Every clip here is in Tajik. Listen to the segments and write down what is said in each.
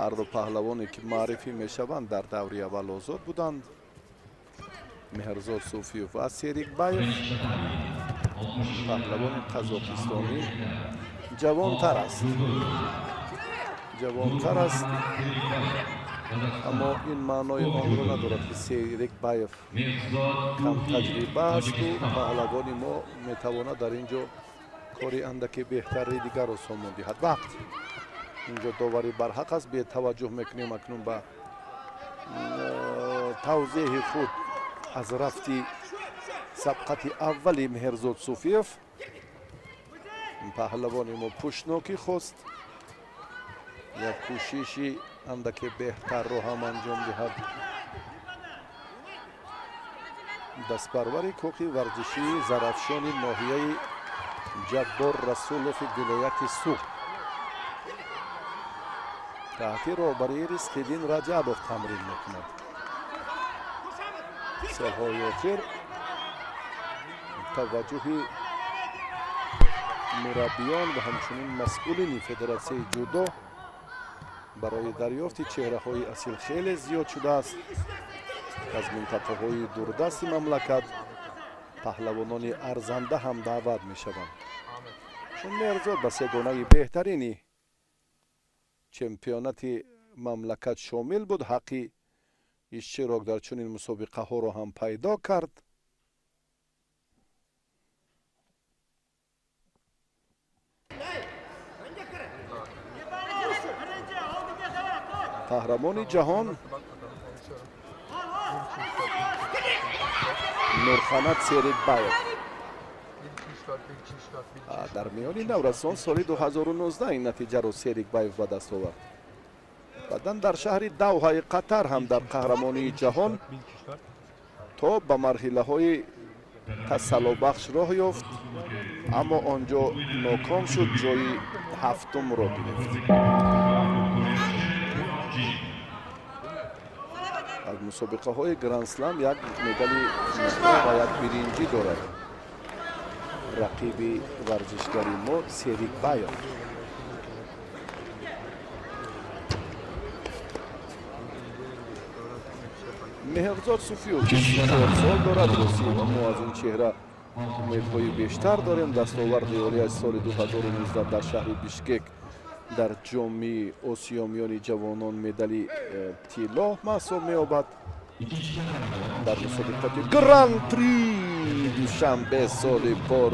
هر دو پهلوانی که معرفی میشوند در دوره اول آزاد بودند. مهرزاد صوفیوف و سریکباєв پهلوان قزاقستانی جوانتر است. اما این معنای آن را ندارد که سریکباєв کم تجربه است و پهلوان ما میتواند در اینجا کاری اندکی بهتری دیگر را سامان دهد. وقت اینجا داوری برحق است. به توجه میکنیم اکنون به توضیح خود از رفتی سبقت اولی مهرزاد صوفیوف. پهلوان ما پشتناکی خواست یک کوششی اندکی بهتر رو هم انجام دهد. دستپروری کوخی ورزشی زرافشان ناحیه جبار رسولوف ولایت سوق تحت رهبری رستیدین رجبوف تمرین میکند. سالهای اخیر توجه مربیان و همچنین مسئولین فدراسیون جودو برای دریافت چهره‌های اصیل خیلی زیاد شده است. از منطقه‌های دوردست مملکت پهلوانان ارزنده هم دعوت می‌شوند. چون مهرزاد به سگانه بهترین چمپیونات مملکت شامل بود، حقی اشتراک در چنین مسابقه ها را هم پیدا کرد. قهرمان جهان نورخانت سریکباєв در میان نورسان سال 2019 این نتیجه را سریکباєv به دست آورد. بعداً در شهر دوحه قطر هم در قهرمانی جهان تا به مرحله های تسلابخش راه یافت، اما آنجا ناکام شد، جای هفتم را گرفت. از مسابقه های گرند اسلم یک مدال و یک برنجی دارد رقیب ورزشکاری ما سریکباєv. مهرزاد صوفیوف 24 سال دارد، اما از این چهره امیدهای بیشتر داریم. دستاورد عالی از سال 2019 در شهر بیشکک در جام آسیا میان جوانان مدال طلا محسوب می‌یابد. در مسابقات گراند پری دوشنبه سال پار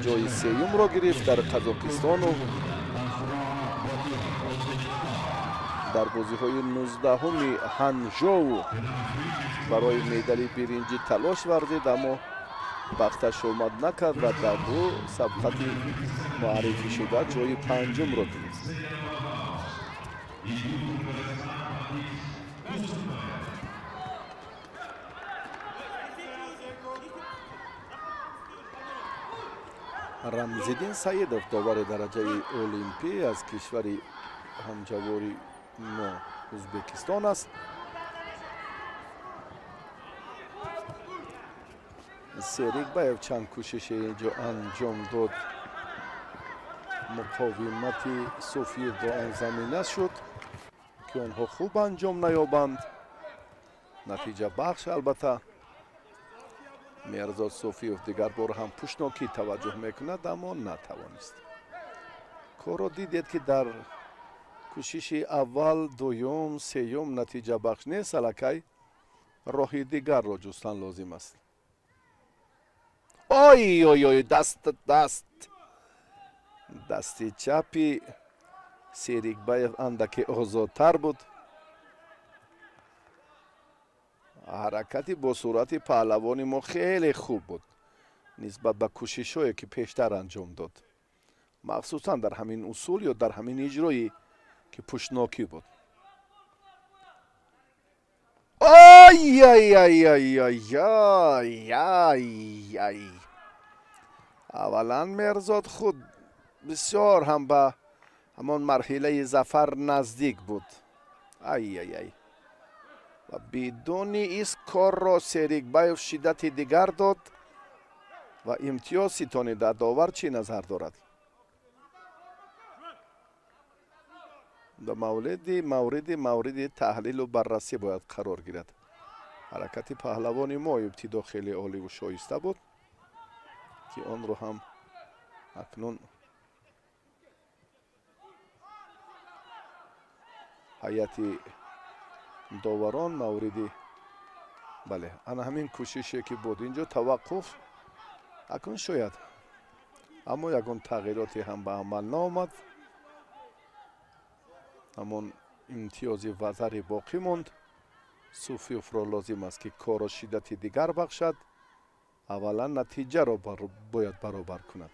جای سوم را گرفت در قزاقستان و در بازی‌های 19 هنجو برای مدال برنجی تلاش ورزید، اما وقتش آمد نکرد و در دو سبقت معرفی شده جای پنجم را گرفت. رمزیدین سیدوف داور درجه المپی از کشور همجواری ما ازبکستان است. سریکباєv چند کوشش اینجا انجام داد، مقاومت صوفیوف با آن زمینه شد که آنها خوب انجام نیابند. نتیجه بخش البته. مهرزاد صوفیوف دیگر بار هم پشتناکی توجه میکند، اما نتوانست. کار را دیدید که در کوشش اول، دوم، سوم نتیجه بخش نیست، الکی راه دیگر را جستن لازم است. آی آی آی دستی چپی سریکباєv اندکی آزادتر بود. حرکتی با صورت پهلوانی ما خیلی خوب بود نسبت به کوشش‌هایی که پیشتر انجام داد، مخصوصا در همین اصول یا در همین اجرایی که پشتناکی بود. آی آی آی آی آی آی آی آی. اولا مهرزاد خود بسیار هم به همان مرحله ظفر نزدیک بود. ای ای ای. و بدون ایست کار را سریکباєv شدت دیگر داد و امتیاز ستانید. داور چی نظر دارد؟ در مورد تحلیل و بررسی باید قرار گیرد. حرکت پهلوانی ما ابتدا خیلی عالی و شایسته بود که آن رو هم اکنون هیئت داوران موردی بله انا همین کوششی که بود اینجا توقف اکنون شاید اما یکون تغییراتی هم به عمل نآمد. همون امتیاز وزری باقی موند. صوفیوف را لازم است که کار شدت دیگر بخشد. اولا نتیجه را باید برابر کند.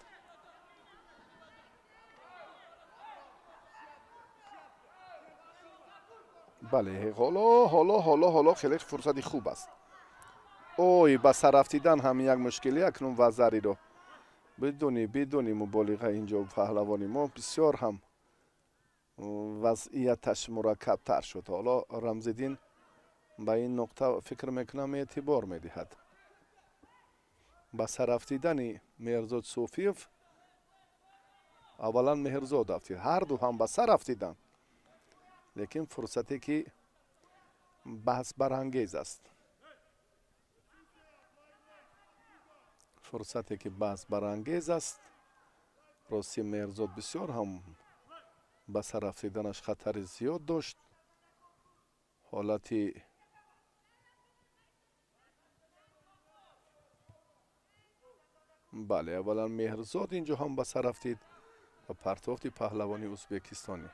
بله حالا خیلی فرصت خوب است. اوی با سر رفتیدن هم یک مشکلی اکنون وزری رو بدونی مبالغه اینجا پهلوانی ما بسیار هم وضعیتش مرکب تر شد. حالا رمزالدین به این نقطه فکر میکنم اعتبار میدهد. با سر رفتیدن مهرزاد صوفیوف اولا مهرزاد رفتید هر دو هم با سر رفتیدن لیکن فرصتی که بحث برانگیز است. راستی مهرزاد بسیار هم به سر رفتیدنش خطر زیاد داشت. حالتی بله اولا مهرزاد اینجا هم به سر رفتید و پرتافت پهلوانی ازبکستانی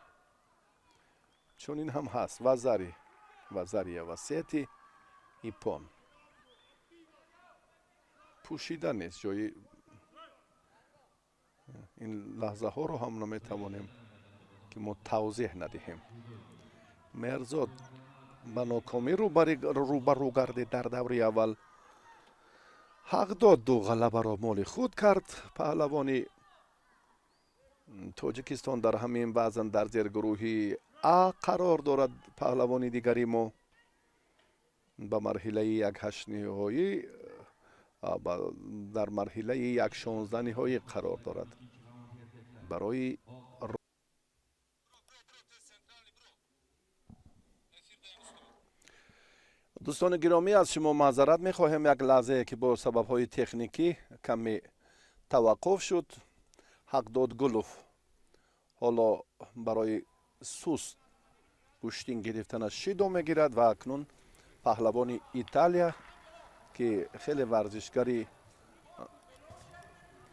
چون این هم هست وزری وسیعتی ایپان پوشیده نیست. جای این لحظه ها رو هم نمیتوانیم که ما توضیح ندهیم. مهرزاد به ناکامی روبرو گردید در دوره اول. حق داد دو غلبه را مال خود کرد. پهلوانی تاجیکستان در همین وزن در زیر گروهی A قرار دارد. پهلوانی دیگری ما به مرحله یک 8 نهایی در مرحله یک 16 نهایی قرار دارد. برای دوستان گرامی از شما معذرت میخواهیم یک لحظه که با سبب های تکنیکی کمی توقف شد. حقداد گلوف حالا برای سوست گوشتین گرفتنش شیدو میگیرد و اکنون پهلوان ایتالیا که خیلی ورزشگری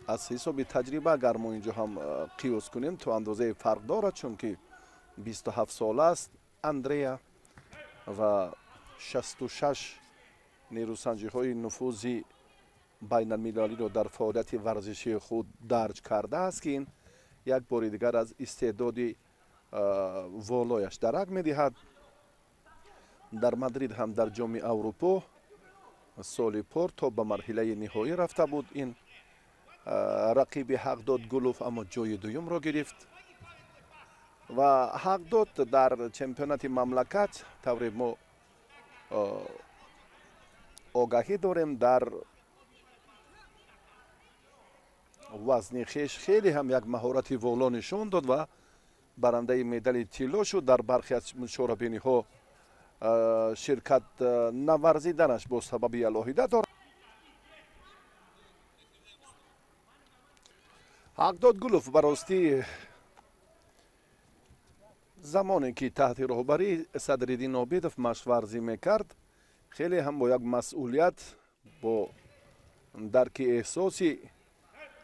از حساب تجربه اگر ما اینجا هم قیاس کنیم تو اندازه فرق دارد چون که 27 ساله است. اندریا و 66 نیروسنجی های نفوذی بین المللی را در فعالیت ورزشی خود درج کرده است که این یک بار دیگر از استعداد والایش درک می‌دهد. در مادرید هم در جام اروپا سال پر تا به مرحله نهایی رفته بود. این رقیب حقداد گلوف اما جای دوم را گرفت و حقداد در چمپیونات مملکت طور ما آگاهی داریم در وزن خویش خیلی هم یک مهارت والا نشان داد و برنده مدال طلا شد. در برخی از مشاربینی ها شرکت نورزیدنش با سبب الهیده دارد. حقداد گلوف براستی زمانی که تحت رهبری صدرالدین عابدov مشق ورزی میکرد خیلی هم با یک مسئولیت با درک احساسی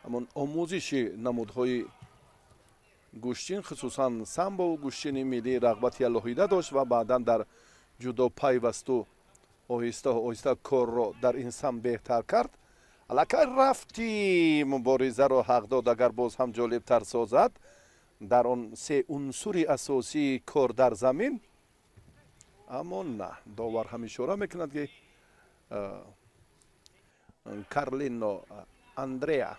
همون آموزش نمودهای گوشتین خصوصا سامبو و گوشتین ملی رغبت الهیده داشت و بعدا در جودو پیوست و آهسته کار را در این سم بهتر کرد. الکی رفتی مبارزه را حقداد اگر باز هم جالب تر سازد در آن سه عنصر اساسی کار در زمین. اما نه داور هم اشاره میکند که کارلینو اندریا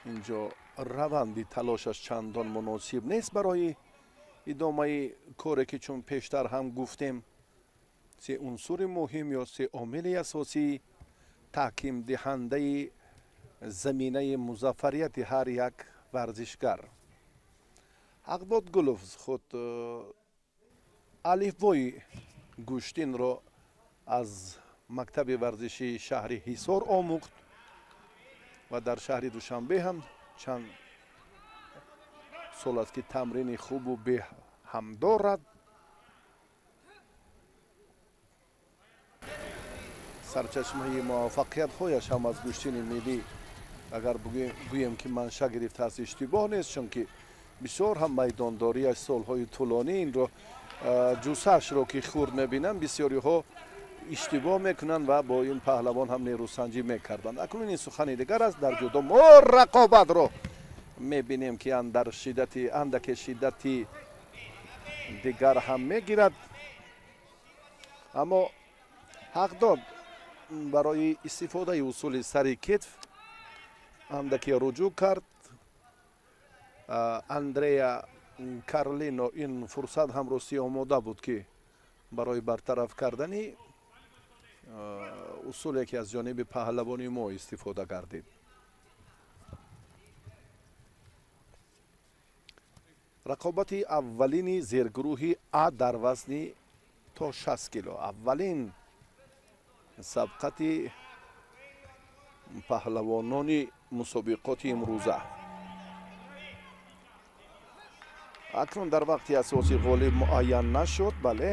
اینجا روندی تلاشش چندان مناسب نیست برای ادامه کاری که چون پیشتر هم گفتیم سه عنصر مهم یا سه عامل اساسی تحکیم دهنده زمینه مظفریت هر یک ورزشگر ҳақдод гулов худ алифбои гӯштинро аз мактаби варзиши шаҳри ҳисор омӯхт ва дар шаҳри душанбе ҳам чанд сол аст ки тамрини хубу беҳам дорад. сарчашмаи муваффақиятҳояш ҳам аз гӯштини миллӣ агар гӯем ки манша гирифтааст иштибоҳ нест, чунки бисёр ҳам майдондорияш солҳои тӯлонӣ инро ҷусаашро ки хурд мебинанд бисёриҳо иштибоҳ мекунанд ва бо ин паҳлавон ҳам нерӯсанҷӣ мекарданд. акнун ин сухани дигар аст. дар ҷудо рақобатро мебинем ки андаке шиддати дигар ҳам мегирад, аммо ҳақдод барои истифодаи усули сари китф андаке руҷӯъ кард. Андреа Карлино ин фурсат ҳам рости омода буд ки барои бартараф кардани усуле ки аз ҷониби паҳлавони мо истифода гардид. рақобати аввалини зергурӯҳи А дар вазни то 60 кило. аввалин сабқати паҳлавонони мусобиқоти имрӯза. акнун дар вақти асосӣ ғолиб муайян нашуд. бале,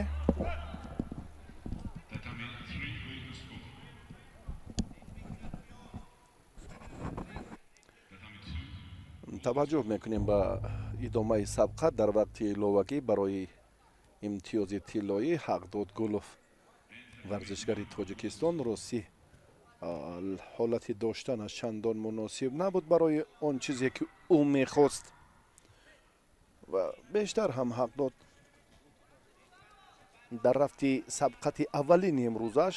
таваҷҷӯҳ мекунем ба идомаи сабқат дар вақти иловагӣ барои имтиёзи тиллоӣ. ҳақдод гулов варзишгари тоҷикистон рости ҳолати доштанаш чандон муносиб набуд барои он чизе ки ӯ мехост ва бештар ҳам ҳақдод дар рафти сабқати аввалини имрӯзаш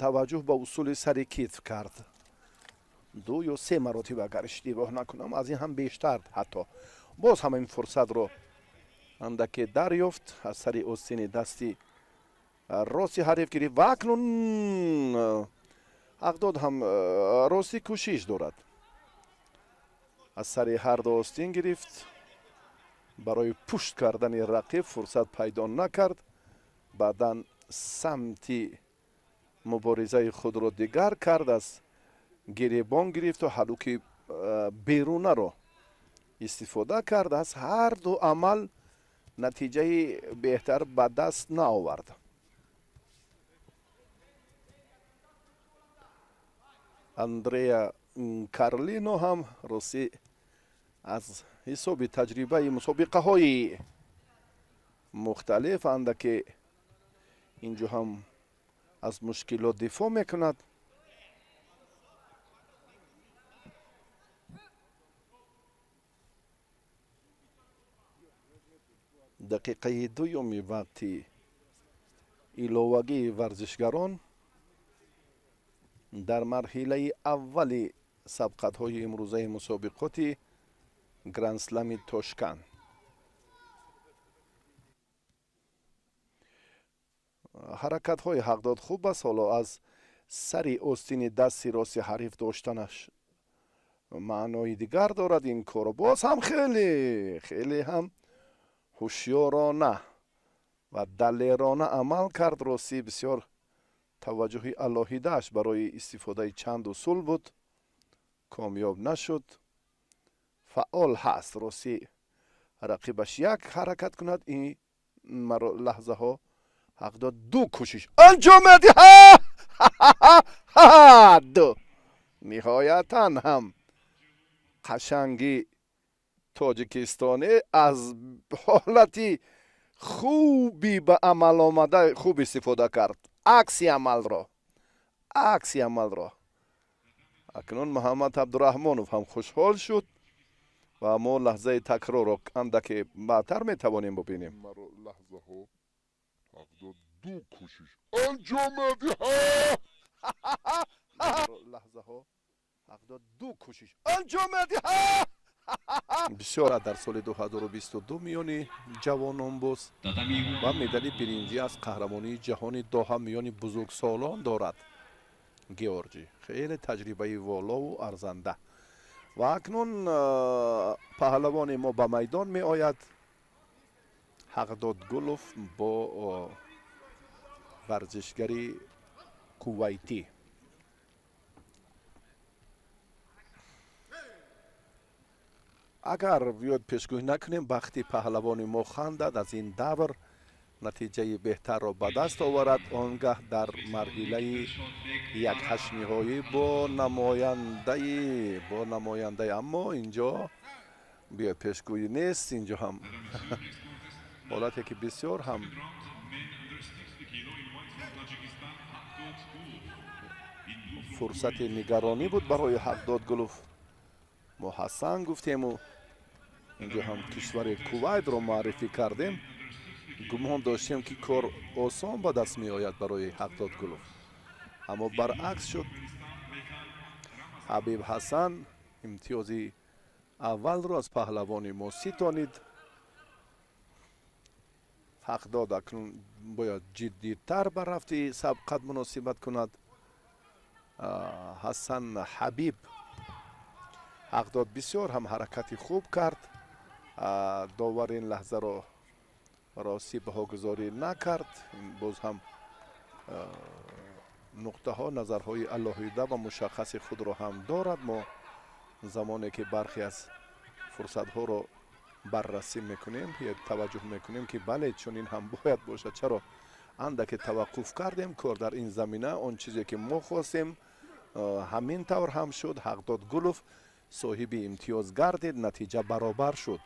таваҷҷӯҳ ба усули сари китф кард. 2 ё 3 маротиба агар иштибоҳ накунам, аз ин ҳам бештар ҳатто. боз ҳам ин фурсатро андаке дарёфт, аз сари остини дасти рости ҳариф гирифт ва акнун ҳақдод ҳам рости кӯшиш дорад. аз сари ҳарду остин гирифт, барои пушт кардани рақиб фурсат пайдо накард. баъдан самти муборизаи худро дигар кард, аз гиребон гирифту ҳалуки берунаро истифода кард. аз ҳарду амал натиҷаи беҳтар ба даст наовард. Андреа Карлино ҳам рости аз ҳисоби таҷрибаи мусобиқаҳои мухталиф андаке инҷо ҳам аз мушкилот дифоъ мекунад. дақиқаи дуюми вақти иловагии варзишгарон дар марҳилаи аввали сабқатҳои имрӯзаи мусобиқоти грандслами Тошкан. ҳаракатҳои ҳақдод хуб аст. ҳоло аз сари остини дасти рости ҳариф доштанаш маънои дигар дорад. ин корро боз ҳам хеле ҳам ҳушёрона ва далерона амал кард. рости бисёр таваҷҷӯҳи алоҳидааш барои истифодаи чанд усул буд, комёб нашуд. фаъол ҳаст рости рақибаш як ҳаракат кунад, ин лаҳзаҳо ҳақдод 2 кӯшиш анҷом медиҳад. ниҳоятан ҳам қашанги тоҷикистоне аз ҳолати хуби ба амал омада хуб истифода кард. акси амалро. акнун Муҳаммад Абдураҳмонов ҳам хушҳол шуд ва мо лаҳзаи такрорро андаке баъдтар метавонем бубинем. лаҳзаҳо ҳақдод 2 кӯшиш анҷом медиҳад. лаҳзаҳо ҳақдод 2 кӯшиш анҷом медиҳад. бисёр дар соли 2022 миёни ҷавонон буд ва медали биринҷӣ аз қаҳрамонии ҷаҳони доҳа миёни бузургсолон дорад. георҷӣ хеле таҷрибаи волову арзанда. و اکنون پهلوان ما به میدان می آید. حقداد گلوف با ورزشگری کویتی. اگر بیاد پیشگویی نکنیم وقتی پهلوان ما خواندد از این دور نتیجه بهتر را به دست آورد، آنگاه در مرحله یک هشت نهایی با نماینده اما اینجا بیاد پیشگویی نیست. اینجا هم حالتی که بسیار هم فرصت نگرانی بود برای حقداد گلوف. ما حسن گفتیم و اینجا هم کشور کویت رو معرفی کردیم. گمان داشتیم که کار آسان به دست می آید برای حقداد گلوف، اما برعکس شد. حبیب حسن امتیازی اول را از پهلوانی ما ستانید. حقداد اکنون باید جدی‌تر به رفت سبقت مناسبت کند. حسن حبیب حقداد بسیار هم حرکتی خوب کرد. داور این لحظه را راستی بهاگذاری نکرد. باز هم نقطه ها نظرهای علاهیده و مشخص خود را هم دارد. ما زمانی که برخی از فرصت ها را بررسی میکنیم توجه میکنیم که بله چون این هم باید باشد. چرا اندک توقف کردیم کار در این زمینه آن چیزی که ما خواستیم همین طور هم شد. حقداد گلوف صاحب امتیاز گردید، نتیجه برابر شد.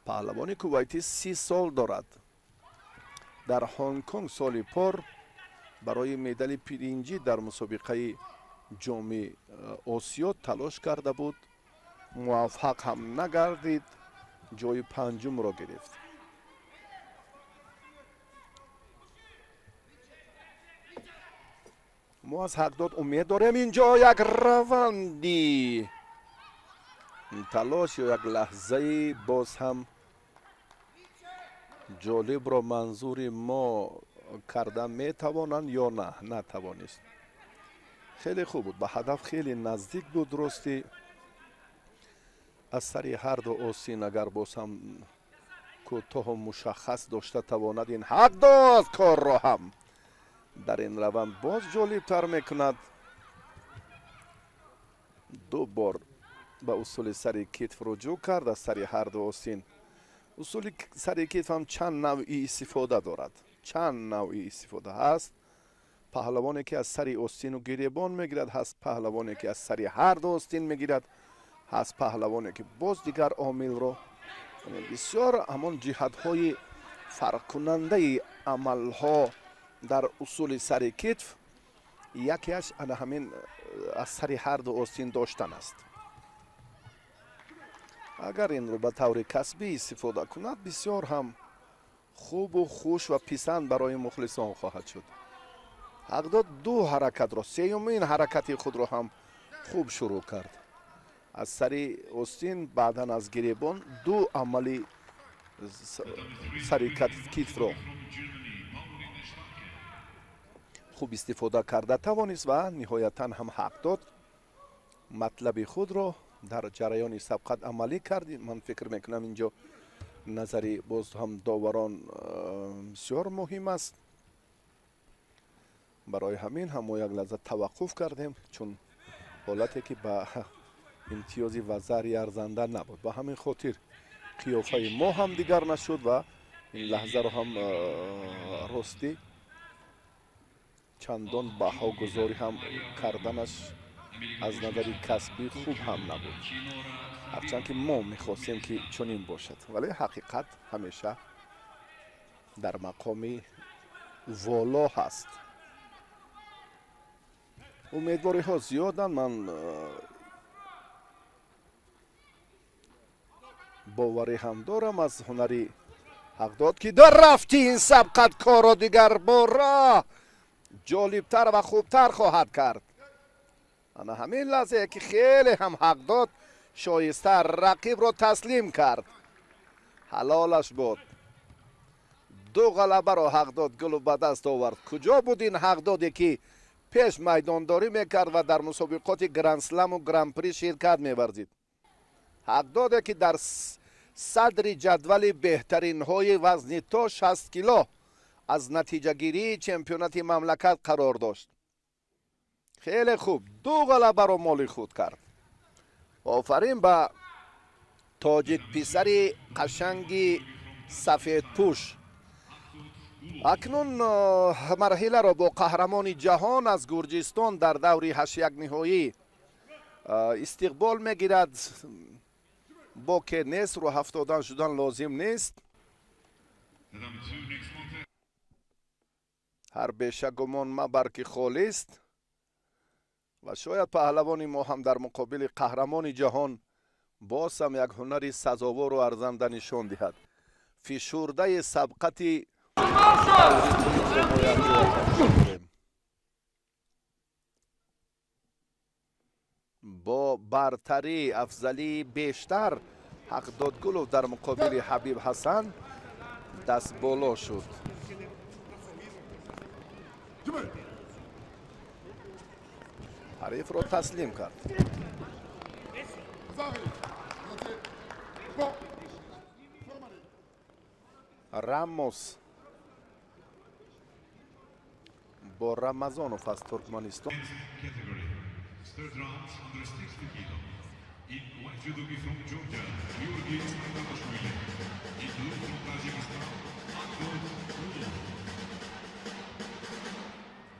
پهلوان کویتی 30 سال دارد. در هنگ کنگ سال پر برای مدال پرنجی در مسابقه جام آسیا تلاش کرده بود، موفق هم نگردید، جای پنجم را گرفت. ما از حقداد امید داریم اینجا یک روندی تلاش یا یک لحظه باز هم جالب را منظور ما کردن می توانند یا نه نتوانست. خیلی خوب بود، به هدف خیلی نزدیک بود. درستی از سری هر دو آستین اگر باز هم کوتاه و مشخص داشته تواند این حقداد کار را هم در این روند باز جالب تر میکند. دو بار به اصول سری کتف رجوع کرد از سری هر دو آستین. اصول سری کتف هم چند نوعی استفاده دارد، چند نوعی استفاده هست. پهلوانی که از سری آستین و گریبان میگیرد، هست پهلوانی که از سری هر دو آستین میگیرد، هست پهلوانی که باز دیگر عامل را بسیار همان جهت های فرق کننده عمل ها در اصول سری کتف یکیش همین از سری هر دو آستین داشتن است. اگر این رو به طور کسبی استفاده کند بسیار هم خوب و خوش و پسند برای مخلصان خواهد شد. حقداد دو حرکت را، سیومین حرکت خود را هم خوب شروع کرد. از سری آستین بعداً از گریبان دو عملی سری کتف را خوب استفاده کرده توانست و نهایتاً هم حقداد مطلب خود را در جریان سبقت عملی کرد. من فکر میکنم اینجا نظری باز هم داوران بسیار مهم است. برای همین هم ما یک لحظه توقف کردیم چون حالتی که به امتیازی و زری ارزنده نبود. به همین خاطر قیافه ما هم دیگر نشد و این لحظه رو هم راستی چندان بهاگذاری هم کردنش از نظر کسبی خوب هم نبود، هرچند که ما میخواستیم که چنین باشد، ولی حقیقت همیشه در مقام والا هست. امیدواری ها زیادن. من باوری هم دارم از هنری حقداد که در رفتی این سبقت کارو دیگر بارا جالبتر و خوبتر خواهد کرد. انا همین لحظه که خیلی هم حقداد شایسته رقیب رو تسلیم کرد، حلالش بود. دو غلبه رو حقداد گلو به دست آورد. کجا بود این حقدادی که пеш майдондорӣ мекард ва дар мусобиқоти гранд-сламу гран-при ширкат меварзид. ҳақдоде ки дар садри ҷадвали беҳтаринҳои вазни то 60 кило аз натиҷагирии чемпионати мамлакат қарор дошт. хеле хуб, ду ғалабаро моли худ кард. офарин ба тоҷик писари қашанги сафедпӯш. акнун марҳиларо бо қаҳрамони ҷаҳон аз гурҷистон дар даври 8-1 истиқбол мегирад. бо ке нест, рӯ ҳафтодан шудан лозим нест. ҳар бешагумон мабар ки холист ва шояд паҳлавони мо ҳам дар муқобили қаҳрамони ҷаҳон боз ҳам як ҳунари сазовору арзанда нишон диҳад. фишурдаи сабқати бо бартарӣ афзалии бештар ҳақдодгулов дар муқобили ҳабиб ҳасан дастболо шуд. ҳарифро таслим кард. рамос бо рамазонов аз туркманистон. Third round, under 60 kilo. In white judogi from Georgia, Georgi Ismailashvili. In blue from Tajikistan, Akdod Ulov.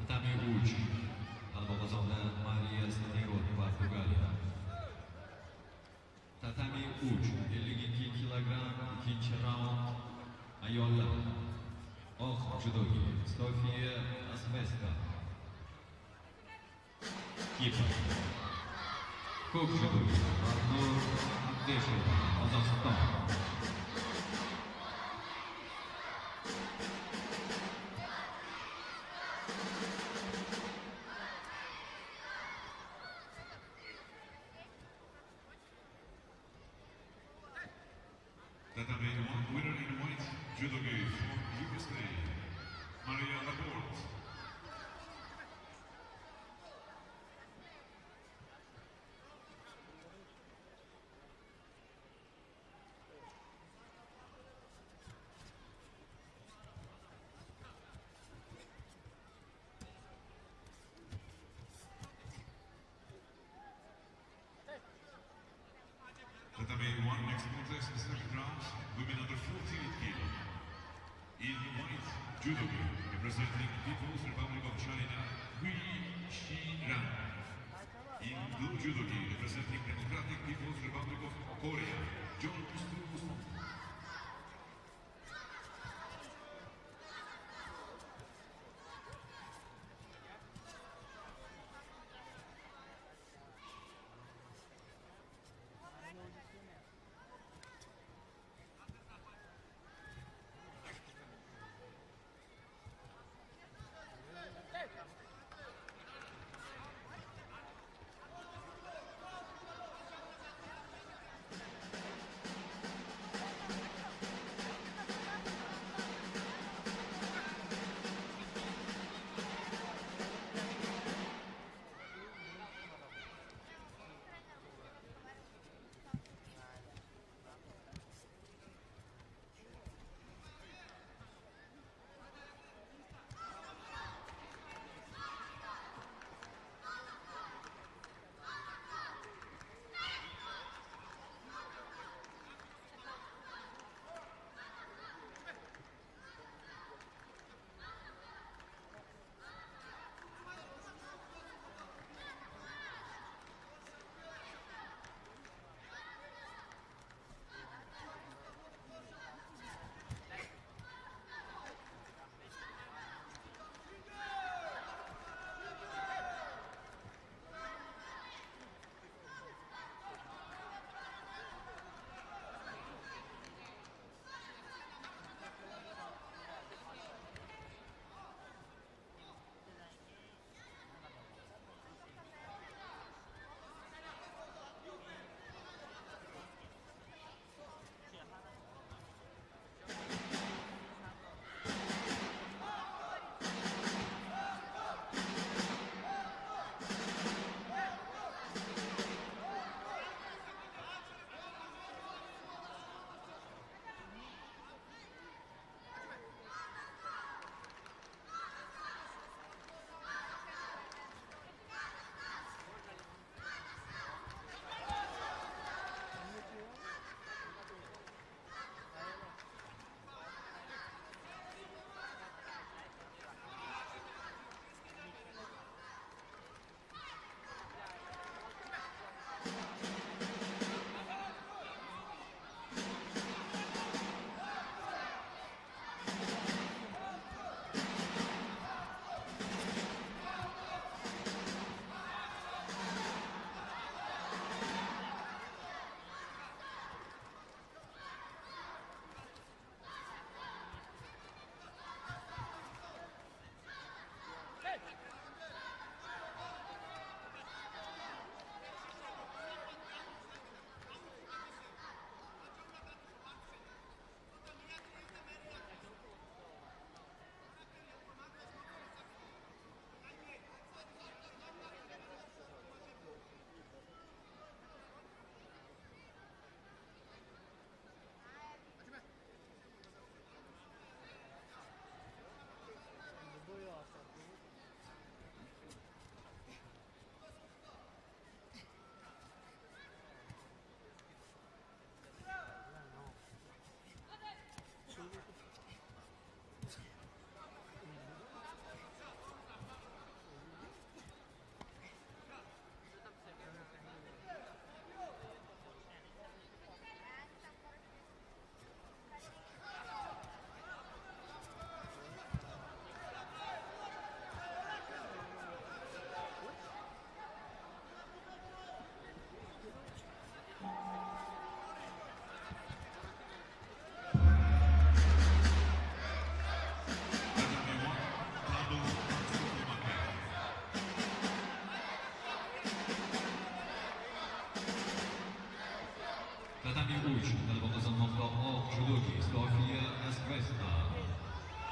Tatami Uch, alboqozonda Maria Stanerot, Portugaliya. Tatami Uch, 52 kilogramm, ikkinchi raund, ayollar. Oq judogi, Sofiya Asveska. Kipr. Ko'k judogi, Arnur Abdeshev, Qozog'iston. Tatami winner in white judogi from USA, Maria Laporte. Tatami one next contest, the second round, women under 48 kilo. In white judogi, representing People's Republic of China, Hui Shiran. In blue judogi, representing Democratic People's Republic of Korea, John Usman.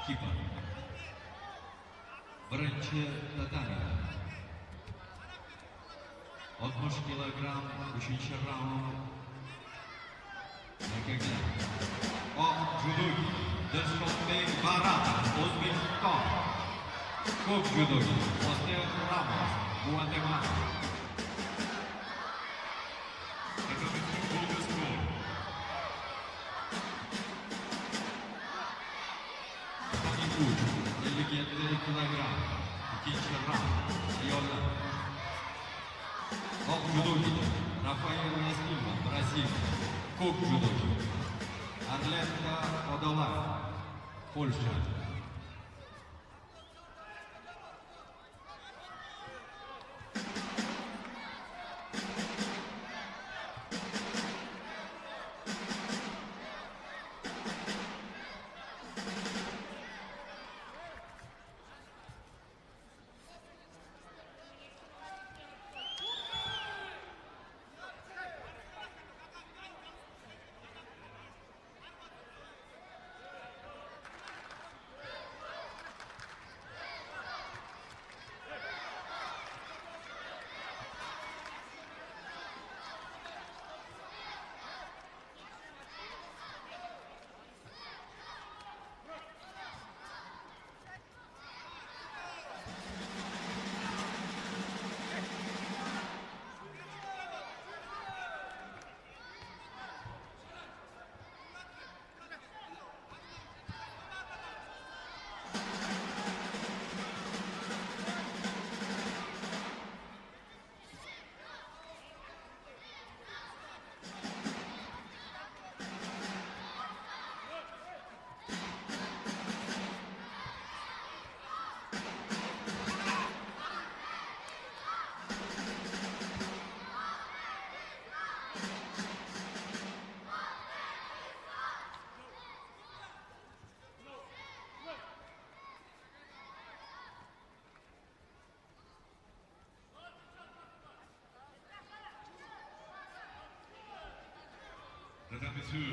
Kipr. Birinchi tatami. 60 kilogramm 3-chi raund. Erkaklar. Oq judogi Dilshodbek Baratov, O'zbekiston. Ko'k judogi Jose Ramos, Guatemala. Atamaton Bulgariston. Tony Uch, 57 kilogramm 2-chi raund. Ayollar. Oq judogi Rafael Silva, Braziliya. Ko'k judogi Arleta Odolar, Polsha.